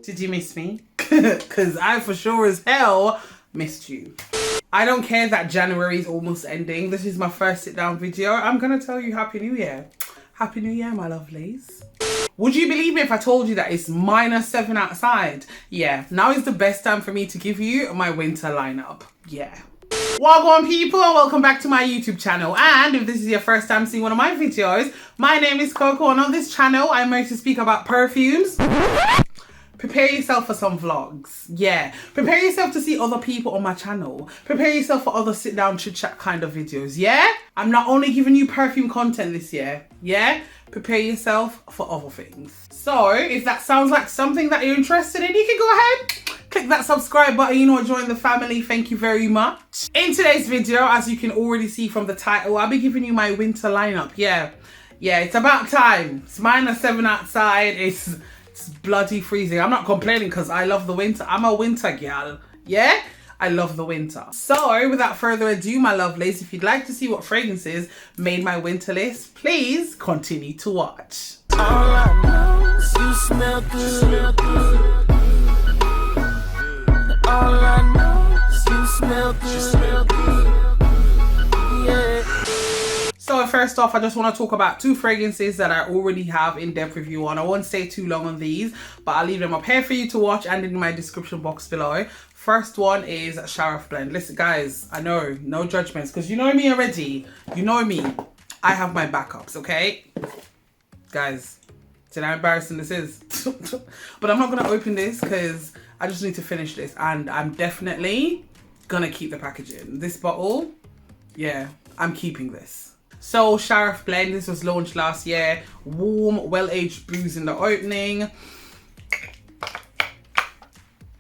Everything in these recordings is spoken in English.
Did you miss me? Because I for sure as hell missed you. I don't care that January is almost ending. This is my first sit down video. I'm gonna tell you Happy New Year. Happy New Year, my lovelies. Would you believe me if I told you that it's -7 outside? Yeah, now is the best time for me to give you my winter lineup. Yeah. Welcome people and welcome back to my YouTube channel. And if this is your first time seeing one of my videos, my name is Coco and on this channel I'm going to speak about perfumes. Prepare yourself for some vlogs. Yeah. Prepare yourself to see other people on my channel. Prepare yourself for other sit down chit chat kind of videos. Yeah? I'm not only giving you perfume content this year. Yeah? Prepare yourself for other things. So if that sounds like something that you're interested in, you can go ahead, click that subscribe button, you know, join the family. Thank you very much. In today's video, as you can already see from the title, I'll be giving you my winter lineup. Yeah, it's about time. It's -7 outside. It's bloody freezing. I'm not complaining because I love the winter. I'm a winter girl. Yeah? I love the winter. So without further ado, my lovelies, if you'd like to see what fragrances made my winter list, please continue to watch. All I know is you smell good. All I know is you smell good. Yeah. So first off, I just want to talk about two fragrances that I already have in-depth review on. I won't stay too long on these, but I'll leave them up here for you to watch and in my description box below. First one is Sharaf Blend. Listen guys, I know, no judgments, because you know me already. You know me. I have my backups, okay? Guys, see how embarrassing this is? But I'm not going to open this because I just need to finish this. And I'm definitely going to keep the packaging. This bottle, yeah, I'm keeping this. So Sharaf Blend, this was launched last year. Warm, well-aged booze in the opening.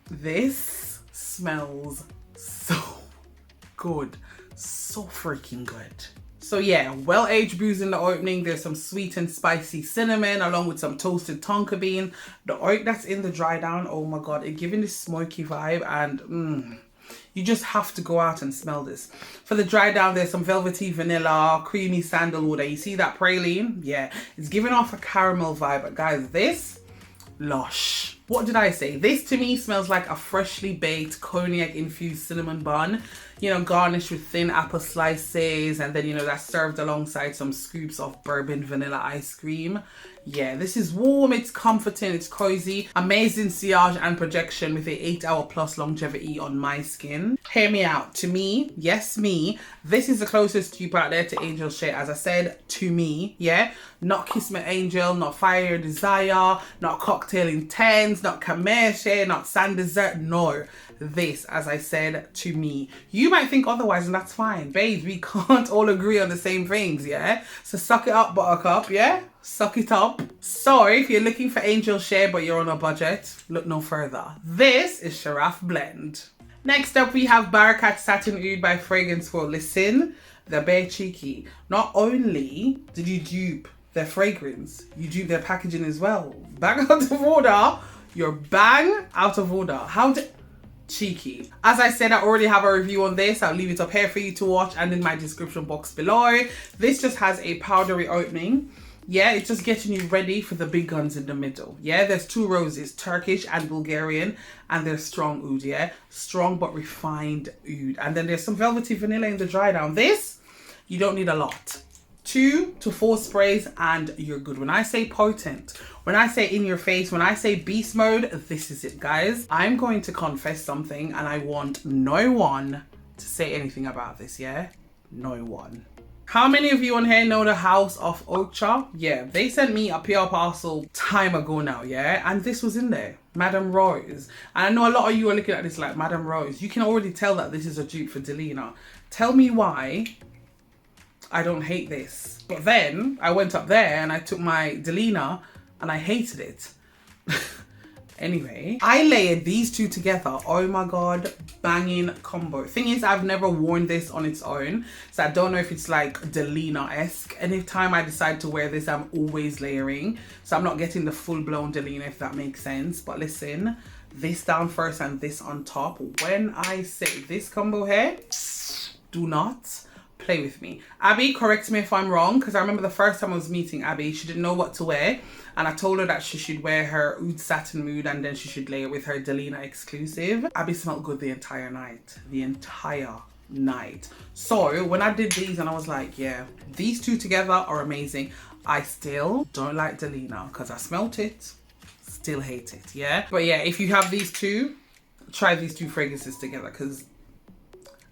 This smells so good. So freaking good. So yeah, well-aged booze in the opening. There's some sweet and spicy cinnamon along with some toasted tonka bean. The oak that's in the dry down, oh my god, it's giving this smoky vibe and you just have to go out and smell this. For the dry down, there's some velvety vanilla, creamy sandalwood. You see that praline? Yeah, it's giving off a caramel vibe. But guys, this, lush. What did I say? This to me smells like a freshly baked cognac infused cinnamon bun, you know, garnished with thin apple slices, and then, you know, that's served alongside some scoops of bourbon vanilla ice cream. Yeah, this is warm, it's comforting, it's cozy, amazing sillage and projection with a 8-hour plus longevity on my skin. Hear me out. To me, yes me, this is the closest dupe out there to Angel Shea, as I said, to me, yeah? Not Kiss Me Angel, not Fire Your Desire, not Cocktail Intense, not Camille, not Sand Desert, no. This, as I said, to me. You might think otherwise and that's fine. Babes, we can't all agree on the same things, yeah? So suck it up, buttercup, yeah? Suck it up. So if you're looking for Angel Shea but you're on a budget, look no further. This is Sharaf Blend. Next up we have Barakat Satin Oud by Fragrance World. Listen, they're bare cheeky. Not only did you dupe their fragrance, you dupe their packaging as well. Bang out of order. You're bang out of order. How did... cheeky. As I said, I already have a review on this. I'll leave it up here for you to watch and in my description box below. This just has a powdery opening. Yeah, it's just getting you ready for the big guns in the middle. Yeah, there's two roses, Turkish and Bulgarian, and there's strong oud, yeah? Strong but refined oud. And then there's some velvety vanilla in the dry down. This, you don't need a lot. 2 to 4 sprays and you're good. When I say potent, when I say in your face, when I say beast mode, this is it, guys. I'm going to confess something and I want no one to say anything about this, yeah? No one. How many of you on here know the House of Ocha? Yeah, they sent me a PR parcel time ago now, yeah? And this was in there, Madame Rose. And I know a lot of you are looking at this like, Madame Rose, you can already tell that this is a dupe for DELINA. Tell me why I don't hate this. But then I went up there and I took my DELINA and I hated it. Anyway, I layered these two together. Oh my god, banging combo. Thing is, I've never worn this on its own, so I don't know if it's like DELINA-esque. Anytime I decide to wear this, I'm always layering, so I'm not getting the full-blown DELINA, if that makes sense. But listen, this down first and this on top. When I say this combo here, do not play with me. Abby, correct me if I'm wrong, because I remember the first time I was meeting Abby, she didn't know what to wear. and I told her that she should wear her Oud Satin Mood and then she should lay it with her DELINA exclusive. Abby smelled good the entire night. The entire night. So when I did these and I was like, yeah, these two together are amazing. I still don't like DELINA because I smelt it, still hate it, yeah? But yeah, if you have these two, try these two fragrances together because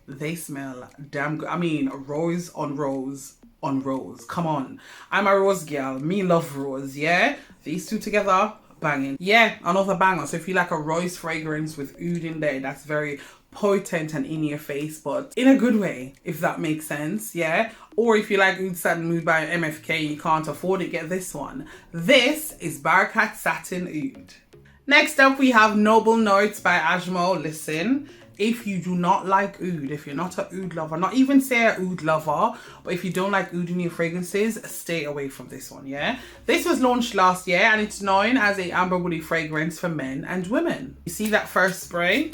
they smell damn good. I mean, rose on rose on rose. Come on. I'm a rose girl. Me love rose, yeah? These two together, banging. Yeah, another banger. So if you like a rose fragrance with oud in there, that's very potent and in your face, but in a good way, if that makes sense, yeah? Or if you like Oud Satin Mood by MFK, you can't afford it, get this one. This is Barakat Satin Oud. Next up, we have Noble Notes by Ajmo. Listen, if you do not like oud, if you're not an oud lover, not even say an oud lover, but if you don't like oud in your fragrances, stay away from this one, yeah? This was launched last year and it's known as a amber woody fragrance for men and women. You see that first spray?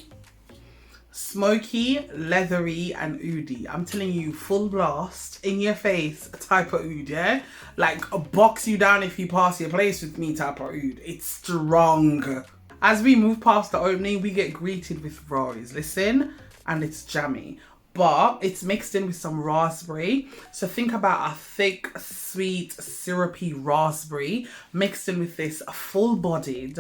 Smoky, leathery and oudy. I'm telling you, full blast in your face type of oud, yeah? Like box you down if you pass your place with me type of oud. It's strong. As we move past the opening, we get greeted with rose. Listen, and it's jammy, but it's mixed in with some raspberry. So think about a thick, sweet, syrupy raspberry mixed in with this full-bodied,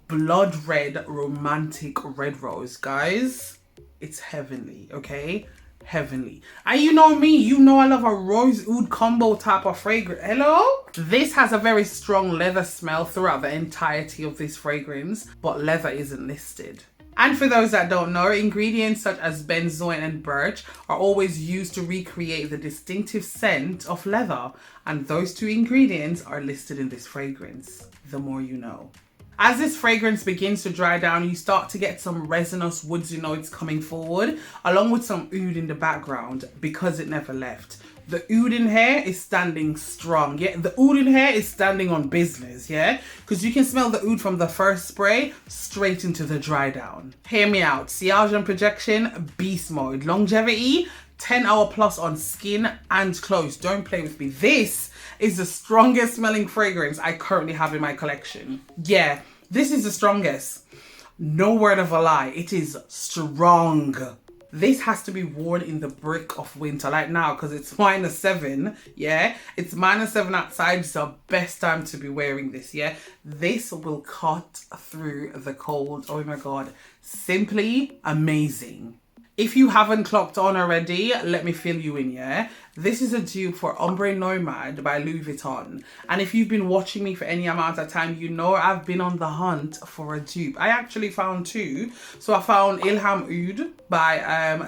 blood red, romantic red rose, guys. It's heavenly, okay? Heavenly. And you know me, you know I love a rose oud combo type of fragrance. Hello? This has a very strong leather smell throughout the entirety of this fragrance, but leather isn't listed. And for those that don't know, ingredients such as benzoin and birch are always used to recreate the distinctive scent of leather. And those two ingredients are listed in this fragrance. The more you know. As this fragrance begins to dry down, you start to get some resinous woodsy notes coming forward, along with some oud in the background because it never left. The oud in here is standing strong, yeah? The oud in here is standing on business, yeah? Because you can smell the oud from the first spray straight into the dry down. Hear me out. Sillage and projection, beast mode. Longevity, 10-hour plus on skin and clothes. Don't play with me. This is the strongest smelling fragrance I currently have in my collection. Yeah, this is the strongest. No word of a lie. It is strong. This has to be worn in the brick of winter, like now, because it's -7, yeah? It's -7 outside. It's the best time to be wearing this, yeah? This will cut through the cold. Oh my God. Simply amazing. If you haven't clocked on already, let me fill you in, yeah? This is a dupe for Ombre Nomad by Louis Vuitton. And if you've been watching me for any amount of time, you know I've been on the hunt for a dupe. I actually found two. So I found Ilham Oud by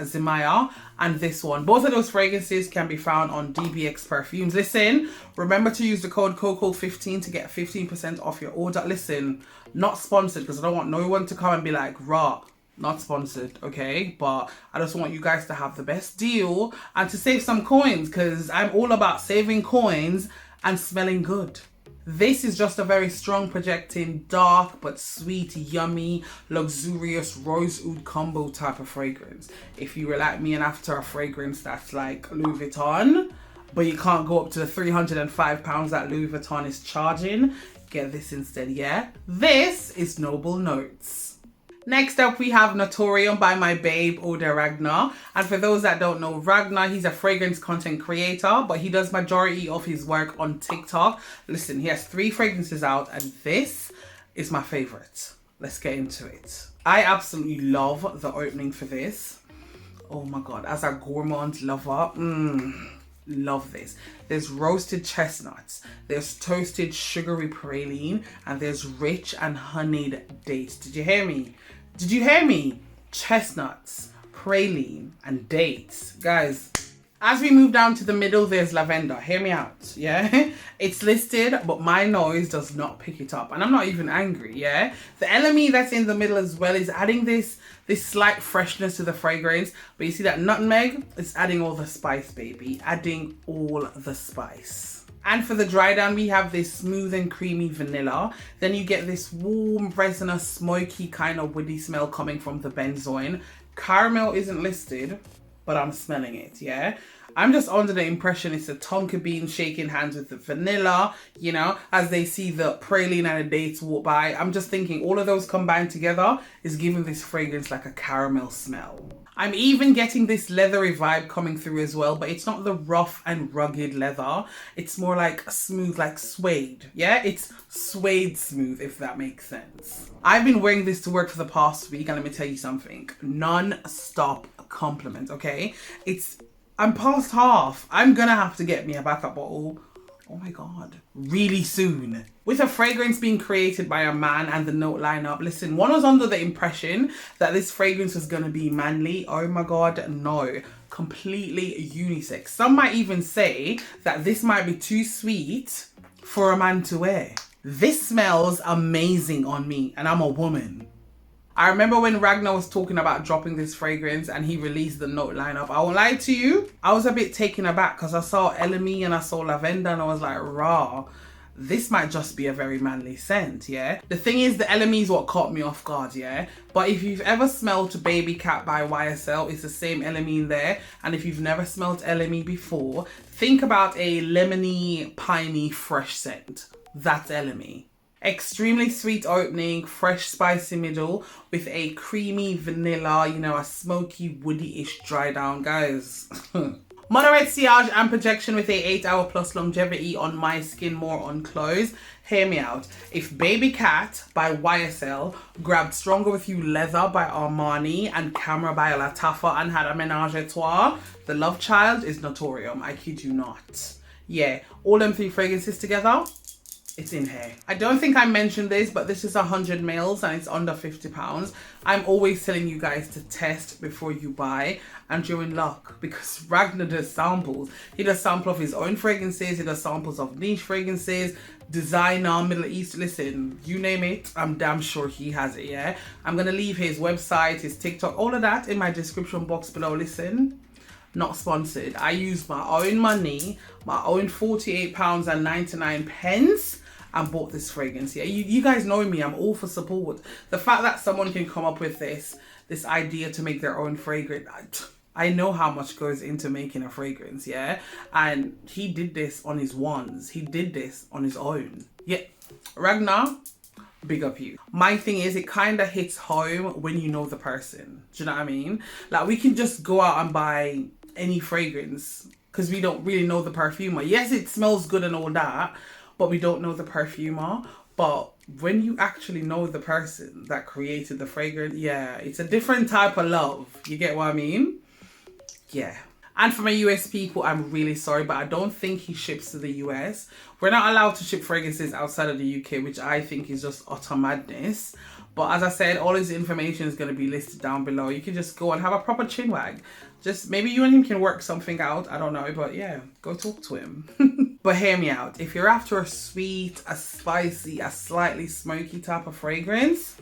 Zemaya and this one. Both of those fragrances can be found on DBX Perfumes. Listen, remember to use the code COCO15 to get 15% off your order. Listen, not sponsored because I don't want no one to come and be like, rah. Not sponsored, okay? But I just want you guys to have the best deal and to save some coins because I'm all about saving coins and smelling good. This is just a very strong projecting, dark but sweet, yummy, luxurious rose oud combo type of fragrance. If you were like me and after a fragrance that's like Louis Vuitton, but you can't go up to the £305 that Louis Vuitton is charging, get this instead, yeah? This is Noble Notes. Next up, we have Notorium by my babe, YAAAY. And for those that don't know, Ragnar, he's a fragrance content creator, but he does majority of his work on TikTok. Listen, he has 3 fragrances out, and this is my favorite. Let's get into it. I absolutely love the opening for this. Oh my God, as a gourmand lover, love this. There's roasted chestnuts, there's toasted sugary praline, and there's rich and honeyed dates. Did you hear me? Did you hear me? Chestnuts, praline, and dates. Guys, as we move down to the middle, there's lavender. Hear me out, yeah? It's listed, but my nose does not pick it up. And I'm not even angry, yeah? The LME that's in the middle as well is adding this slight freshness to the fragrance. But you see that nutmeg? It's adding all the spice, baby. Adding all the spice. And for the dry down, we have this smooth and creamy vanilla. Then you get this warm, resinous, smoky kind of woody smell coming from the benzoin. Caramel isn't listed, but I'm smelling it, yeah? I'm just under the impression it's a tonka bean shaking hands with the vanilla, you know, as they see the praline and the dates walk by. I'm just thinking all of those combined together is giving this fragrance like a caramel smell. I'm even getting this leathery vibe coming through as well, but it's not the rough and rugged leather. It's more like smooth, like suede. Yeah, it's suede smooth, if that makes sense. I've been wearing this to work for the past week, and let me tell you something. Non-stop compliment, okay? I'm past half. I'm gonna have to get me a backup bottle. Oh my God, really soon. With a fragrance being created by a man and the note lineup, listen, one was under the impression that this fragrance was gonna be manly. Oh my God, no. Completely unisex. Some might even say that this might be too sweet for a man to wear. This smells amazing on me, and I'm a woman. I remember when Ragnar was talking about dropping this fragrance and he released the note lineup. I won't lie to you, I was a bit taken aback because I saw LME and I saw lavender and I was like, rah, this might just be a very manly scent, yeah? The thing is, the LME is what caught me off guard, yeah? But if you've ever smelled Baby Cat by YSL, it's the same LME in there. And if you've never smelled LME before, think about a lemony, piney, fresh scent. That's LME. Extremely sweet opening, fresh spicy middle with a creamy vanilla, you know, a smoky woody-ish dry down, guys. Moderate sillage and projection with a 8-hour plus longevity on my skin, more on clothes. Hear me out. If Baby Cat by YSL grabbed Stronger With You Leather by Armani and Camera by Lattafa and had a menage a trois, the love child is Notorium. I kid you not. Yeah, all them 3 fragrances together, it's in here. I don't think I mentioned this, but this is 100 mils and it's under £50. I'm always telling you guys to test before you buy, and you're in luck because Ragnar does samples. He does sample of his own fragrances, he does samples of niche fragrances, designer, Middle East, listen, you name it, I'm damn sure he has it, yeah? I'm gonna leave his website, his TikTok, all of that in my description box below. Listen, not sponsored. I use my own money, my own £48.99 and bought this fragrance. Yeah, you guys know me, I'm all for support. The fact that someone can come up with this idea to make their own fragrance, I know how much goes into making a fragrance, yeah? And he did this on his ones. He did this on his own. Yeah, Ragnar, big up you. My thing is, it kind of hits home when you know the person. Do you know what I mean? Like, we can just go out and buy any fragrance because we don't really know the perfumer. Yes, it smells good and all that, but we don't know the perfumer. But when you actually know the person that created the fragrance, yeah, it's a different type of love. You get what I mean? Yeah. And for my US people, I'm really sorry, but I don't think he ships to the US. We're not allowed to ship fragrances outside of the UK, which I think is just utter madness. But as I said, all his information is going to be listed down below. You can just go and have a proper chinwag. Just maybe you and him can work something out. I don't know, but yeah, go talk to him. But hear me out. If you're after a sweet, a spicy, a slightly smoky type of fragrance,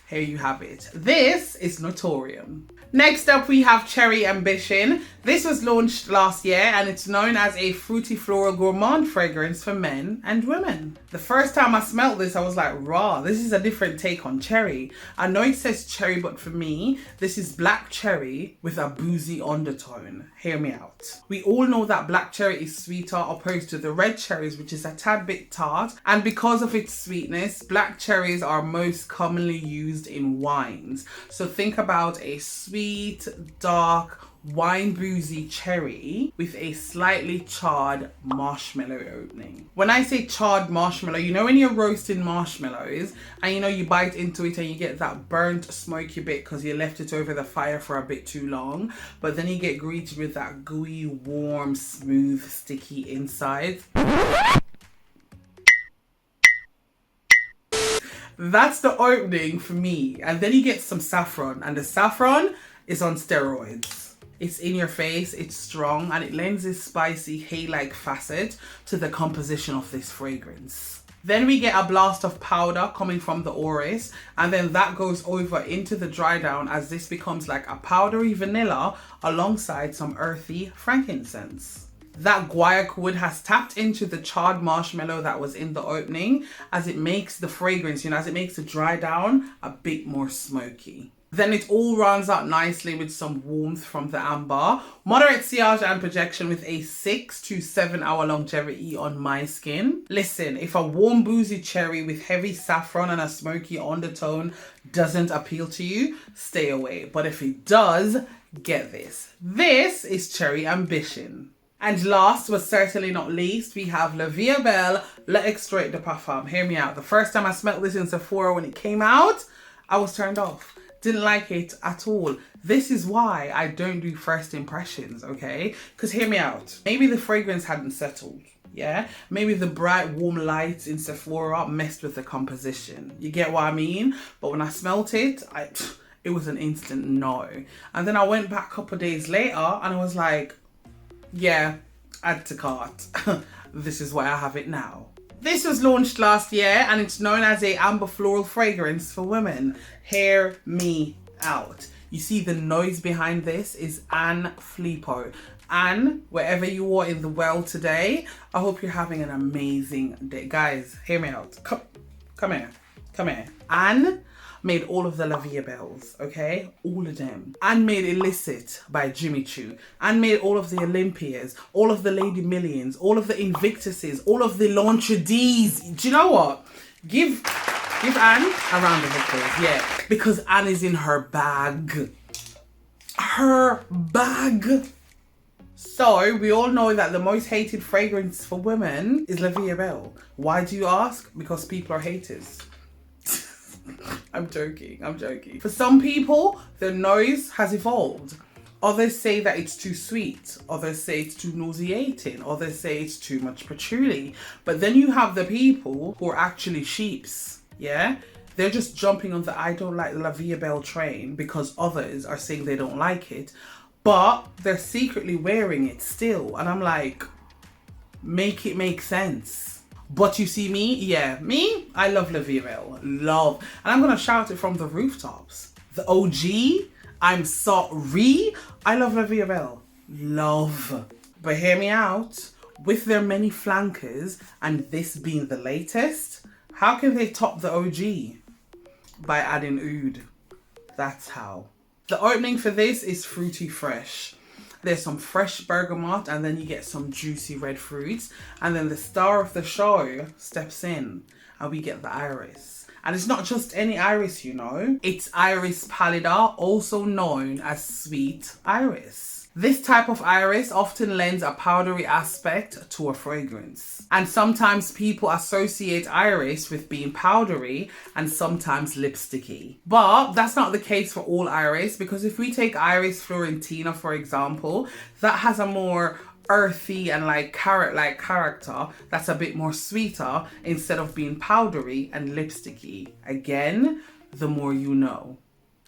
here you have it. This is Notorium. Next up, we have Cherry Ambition. This was launched last year and it's known as a fruity floral gourmand fragrance for men and women. The first time I smelled this, I was like, raw, this is a different take on cherry. I know it says cherry, but for me, this is black cherry with a boozy undertone. Hear me out. We all know that black cherry is sweeter opposed to the red cherries, which is a tad bit tart. And because of its sweetness, black cherries are most commonly used in wines. So think about a sweet, dark, wine boozy cherry with a slightly charred marshmallow opening. When I say charred marshmallow, you know when you're roasting marshmallows and you know you bite into it and you get that burnt smoky bit because you left it over the fire for a bit too long, but then you get greeted with that gooey, warm, smooth, sticky inside. That's the opening for me. And then you get some saffron, and the saffron is on steroids. It's in your face, it's strong, and it lends this spicy hay-like facet to the composition of this fragrance. Then we get a blast of powder coming from the Oris, and then that goes over into the dry down as this becomes like a powdery vanilla alongside some earthy frankincense. That guaiac wood has tapped into the charred marshmallow that was in the opening as it makes the fragrance, you know, as it makes the dry down a bit more smoky. Then it all rounds out nicely with some warmth from the amber. Moderate sillage and projection with a 6 to 7 hour longevity on my skin. Listen, if a warm boozy cherry with heavy saffron and a smoky undertone doesn't appeal to you, stay away. But if it does, get this. This is Cherry Ambition. And last but certainly not least, we have La Vie est Belle L'Extrait de Parfum. Hear me out. The first time I smelled this in Sephora when it came out, I was turned off. Didn't like it at all. This is why I don't do first impressions, okay? Because hear me out. Maybe the fragrance hadn't settled, yeah? Maybe the bright warm lights in Sephora messed with the composition. You get what I mean? But when I smelt it, it was an instant no. And then I went back a couple of days later and I was like, yeah, add to cart. This is why I have it now. This was launched last year and it's known as a amber floral fragrance for women. Hear me out. You see the noise behind this is Anne Filippo. Anne, wherever you are in the world today, I hope you're having an amazing day. Guys, hear me out. Come here. Anne made all of the La Vie est Belles, okay? All of them. And made Illicit by Jimmy Choo. And made all of the Olympias, all of the Lady Millions, all of the Invictuses, all of the Launchadies. Do you know what? Give Anne a round of applause, yeah. Because Anne is in her bag. Her bag. So, we all know that the most hated fragrance for women is La Vie est Belle. Why do you ask? Because people are haters. I'm joking. For some people, their nose has evolved. Others say that it's too sweet. Others say it's too nauseating. Others say it's too much patchouli. But then you have the people who are actually sheeps, yeah? They're just jumping on the I don't like La Vie est Belle train because others are saying they don't like it. But they're secretly wearing it still. And I'm like, make it make sense. But you see me, yeah, me, I love La Vie est Belle, love. And I'm gonna shout it from the rooftops. The OG, I'm sorry, I love La Vie est Belle, love. But hear me out, with their many flankers and this being the latest, how can they top the OG? By adding oud, that's how. The opening for this is fruity fresh. There's some fresh bergamot and then you get some juicy red fruits. And then the star of the show steps in and we get the iris. And it's not just any iris, you know. It's Iris pallida, also known as sweet iris. This type of iris often lends a powdery aspect to a fragrance. And sometimes people associate iris with being powdery and sometimes lipsticky. But that's not the case for all iris, because if we take Iris Florentina, for example, that has a more earthy and like carrot-like character that's a bit more sweeter instead of being powdery and lipsticky. Again, the more you know.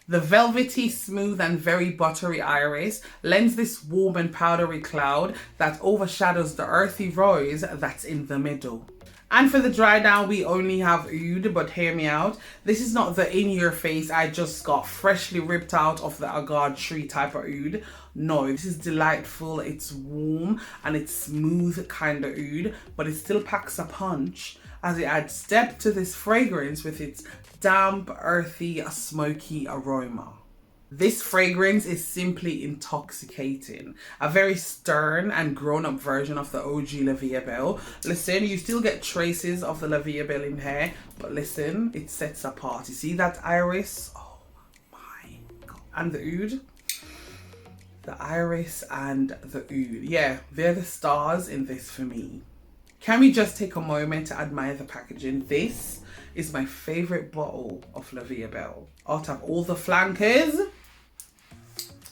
The velvety, smooth and very buttery iris lends this warm and powdery cloud that overshadows the earthy rose that's in the middle. And for the dry down, we only have oud, but hear me out. This is not the in-your-face, I just got freshly ripped out of the agave tree type of oud. No, this is delightful, it's warm and it's smooth kind of oud, but it still packs a punch as it adds depth to this fragrance with its damp, earthy, smoky aroma. This fragrance is simply intoxicating. A very stern and grown-up version of the OG La Vie est Belle. Listen, you still get traces of the La Vie est Belle in here, but listen, it sets apart. You see that iris? Oh my God. And the oud? The iris and the oud. Yeah, they're the stars in this for me. Can we just take a moment to admire the packaging? This is my favorite bottle of La Vie est Belle. Out of all the flankers,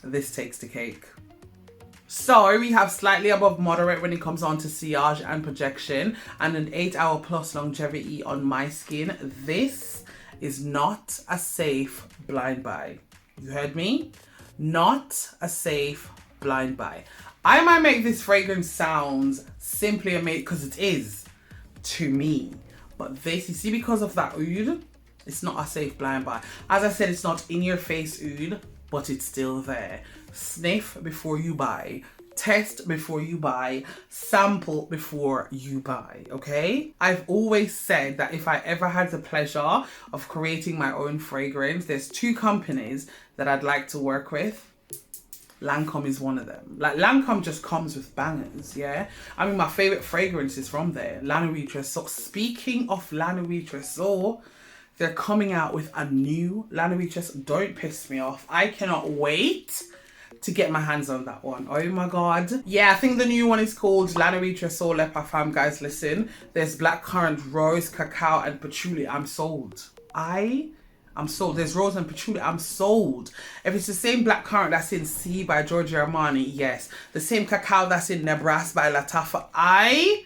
this takes the cake. So we have slightly above moderate when it comes on to sillage and projection and an 8-hour plus longevity on my skin. This is not a safe blind buy. You heard me? Not a safe blind buy. I might make this fragrance sound simply amazing because it is to me. But this, you see, because of that oud, it's not a safe blind buy. As I said, it's not in your face oud, but it's still there. Sniff before you buy. Test before you buy, sample before you buy, okay? I've always said that if I ever had the pleasure of creating my own fragrance, there's 2 companies that I'd like to work with. Lancome is one of them. Like, Lancome just comes with bangers, yeah? I mean, my favorite fragrance is from there, La Nuit Tresor. Speaking of La Nuit Tresor, they're coming out with a new La Nuit Tresor. Don't piss me off. I cannot wait to get my hands on that one. Oh my god. Yeah, I think the new one is called La Nuit Tresor Le Parfum. Guys, listen. There's blackcurrant, rose, cacao, and patchouli. I'm sold. I'm sold. There's rose and patchouli. I'm sold. If it's the same blackcurrant that's in C by Giorgio Armani, yes. The same cacao that's in Nebraska by Lattafa. I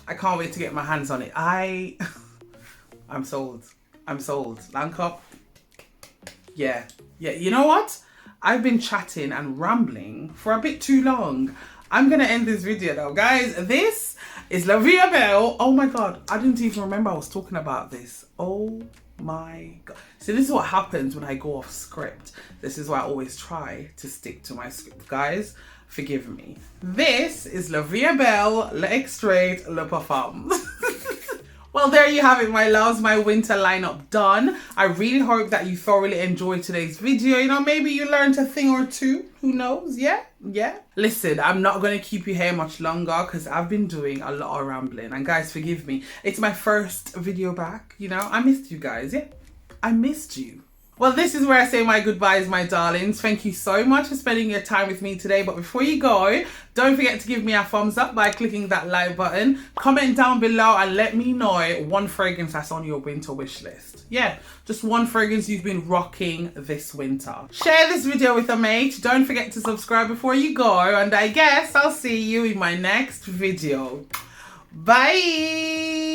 can't wait to get my hands on it. I'm sold. I'm sold. Lancome. Yeah. Yeah. You know what? I've been chatting and rambling for a bit too long. I'm gonna end this video now, guys. This is La Vie est Belle. Oh my god, I didn't even remember I was talking about this. Oh my god. So this is what happens when I go off script. This is why I always try to stick to my script. Guys, forgive me. This is La Vie est Belle, L'Extrait, Le Parfum. Well, there you have it, my loves, my winter lineup done. I really hope that you thoroughly enjoyed today's video. You know, maybe you learned a thing or two. Who knows? Yeah. Listen, I'm not going to keep you here much longer because I've been doing a lot of rambling. And guys, forgive me. It's my first video back. You know, I missed you guys. Yeah, I missed you. Well, this is where I say my goodbyes, my darlings. Thank you so much for spending your time with me today. But before you go, don't forget to give me a thumbs up by clicking that like button. Comment down below and let me know one fragrance that's on your winter wish list. Yeah, just one fragrance you've been rocking this winter. Share this video with a mate. Don't forget to subscribe before you go. And I guess I'll see you in my next video. Bye.